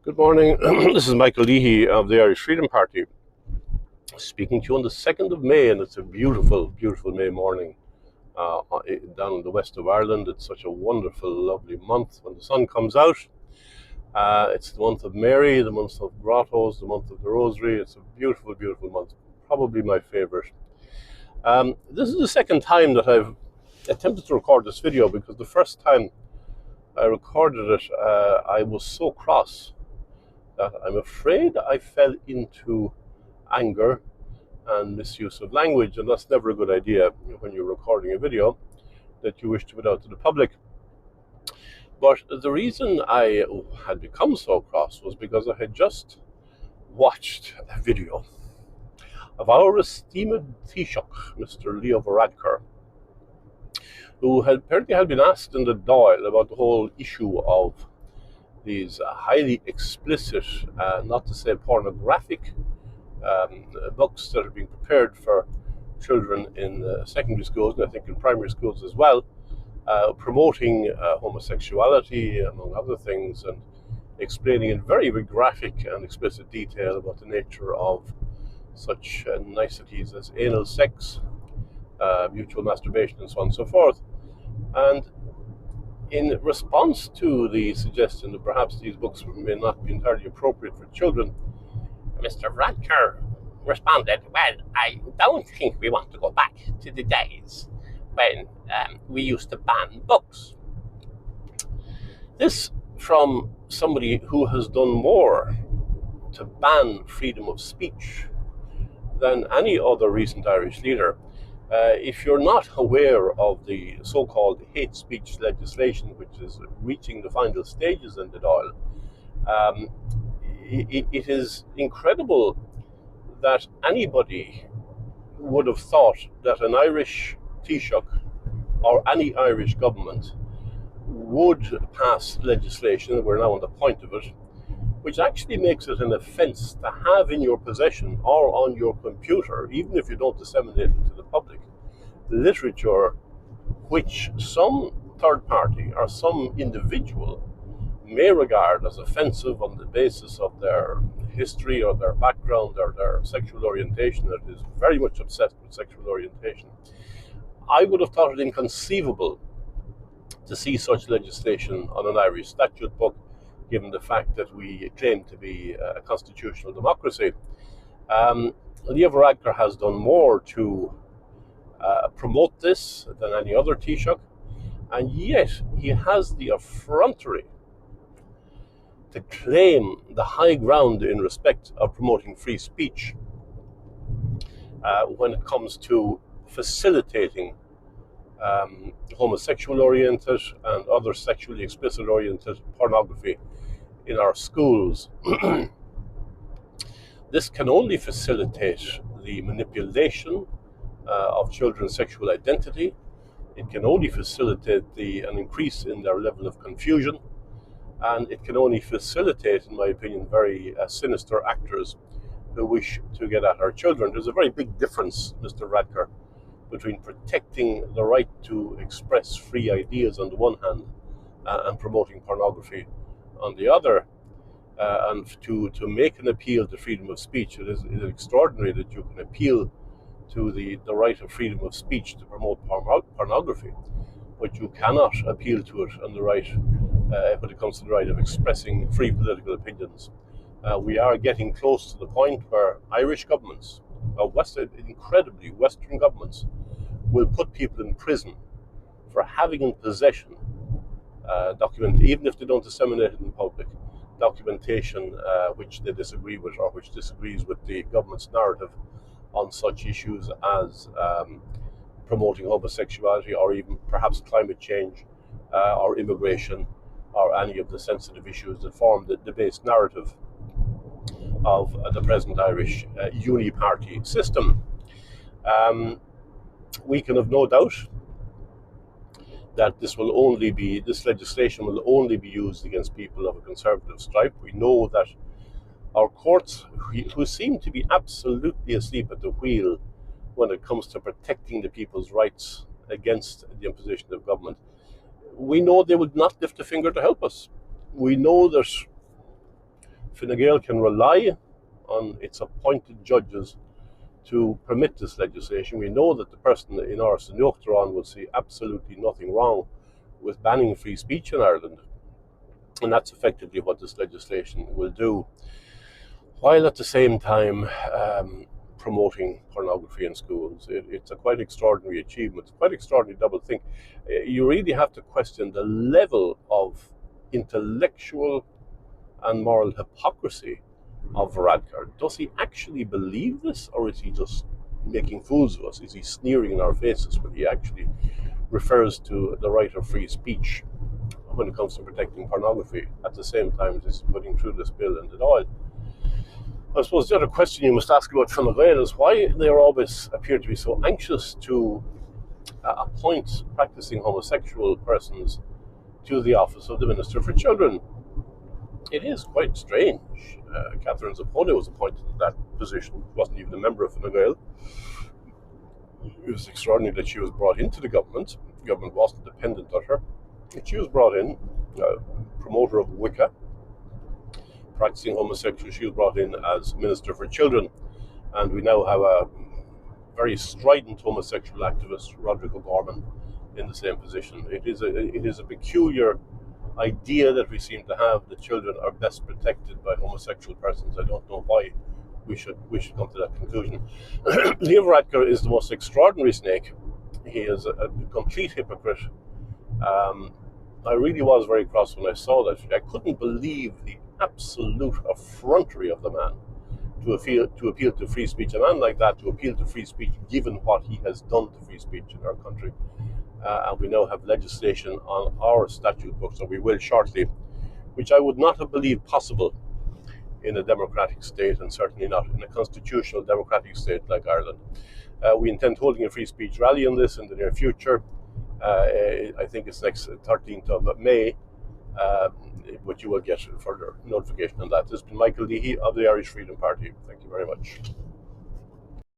Good morning. This is Michael Leahy of the Irish Freedom Party speaking to you on the 2nd of May, and it's a beautiful, beautiful May morning down in the west of Ireland. It's such a wonderful, lovely month when the sun comes out. It's the month of Mary, the month of grottos, the month of the Rosary. It's a beautiful, beautiful month, probably my favourite. This is the second time that I've attempted to record this video, because the first time I recorded it, I was so cross that I'm afraid I fell into anger and misuse of language, and that's never a good idea when you're recording a video that you wish to put out to the public. But the reason I had become so cross was because I had just watched a video of our esteemed Taoiseach, Mr. Leo Varadker, who had apparently had been asked in the Dáil about the whole issue of these highly explicit, not to say pornographic, books that are being prepared for children in secondary schools, and I think in primary schools as well, promoting homosexuality, among other things, and explaining in very, very graphic and explicit detail about the nature of such niceties as anal sex, mutual masturbation, and so on and so forth. And in response to the suggestion that perhaps these books may not be entirely appropriate for children, Mr. Varadker responded, "Well, I don't think we want to go back to the days when we used to ban books." This from somebody who has done more to ban freedom of speech than any other recent Irish leader. If you're not aware of the so-called hate speech legislation, which is reaching the final stages in the Dáil, it is incredible that anybody would have thought that an Irish Taoiseach or any Irish government would pass legislation, and we're now on the point of it, which actually makes it an offence to have in your possession or on your computer, even if you don't disseminate it to the public, literature which some third party or some individual may regard as offensive on the basis of their history or their background or their sexual orientation, that is very much obsessed with sexual orientation. I would have thought it inconceivable to see such legislation on an Irish statute book, given the fact that we claim to be a constitutional democracy. Leo Varadker has done more to promote this than any other Taoiseach, and yet he has the effrontery to claim the high ground in respect of promoting free speech when it comes to facilitating homosexual-oriented and other sexually explicit-oriented pornography in our schools. This can only facilitate the manipulation of children's sexual identity. It can only facilitate an increase in their level of confusion, and it can only facilitate, in my opinion, very sinister actors who wish to get at our children. There's a very big difference, Mr. Varadker, between protecting the right to express free ideas on the one hand and promoting pornography on the other. And to make an appeal to freedom of speech, it is extraordinary that you can appeal to the right of freedom of speech to promote pornography, but you cannot appeal to it on the right when it comes to the right of expressing free political opinions. We are getting close to the point where Irish governments, incredibly Western governments, will put people in prison for having in possession even if they don't disseminate it in public, documentation which they disagree with or which disagrees with the government's narrative on such issues as promoting homosexuality or even perhaps climate change or immigration or any of the sensitive issues that form the base narrative of the present Irish uni-party system. We can have no doubt that this legislation will only be used against people of a conservative stripe. We know that our courts, who seem to be absolutely asleep at the wheel when it comes to protecting the people's rights against the imposition of government, we know they would not lift a finger to help us. We know that Fine Gael can rely on its appointed judges to permit this legislation. We know that the person in our Nuachtaran will see absolutely nothing wrong with banning free speech in Ireland. And that's effectively what this legislation will do, while at the same time promoting pornography in schools. It's a quite extraordinary achievement. It's quite extraordinary double think. You really have to question the level of intellectual and moral hypocrisy of Varadker. Does he actually believe this, or is he just making fools of us? Is he sneering in our faces when he actually refers to the right of free speech when it comes to protecting pornography at the same time as he's putting through this bill in the Dáil? I suppose the other question you must ask about Fine Gael is why they always appear to be so anxious to appoint practicing homosexual persons to the office of the Minister for Children. It is quite strange. Catherine Zappone was appointed to that position, wasn't even a member of Fine Gael. It was extraordinary that she was brought into the government. The government wasn't dependent on her. And she was brought in, promoter of Wicca, practicing homosexual. She was brought in as Minister for Children. And we now have a very strident homosexual activist, Roderick O'Gorman, in the same position. It is a peculiar idea that we seem to have that children are best protected by homosexual persons. I don't know why we should come to that conclusion. Liam Varadker is the most extraordinary snake. He is a complete hypocrite. I really was very cross when I saw that. I couldn't believe the absolute effrontery of the man to appeal to free speech. A man like that to appeal to free speech, given what he has done to free speech in our country. And we now have legislation on our statute books, or we will shortly, which I would not have believed possible in a democratic state, and certainly not in a constitutional democratic state like Ireland. We intend holding a free speech rally on this in the near future. I think it's next 13th of May, but you will get further notification on that. This has been Michael Leahy of the Irish Freedom Party. Thank you very much.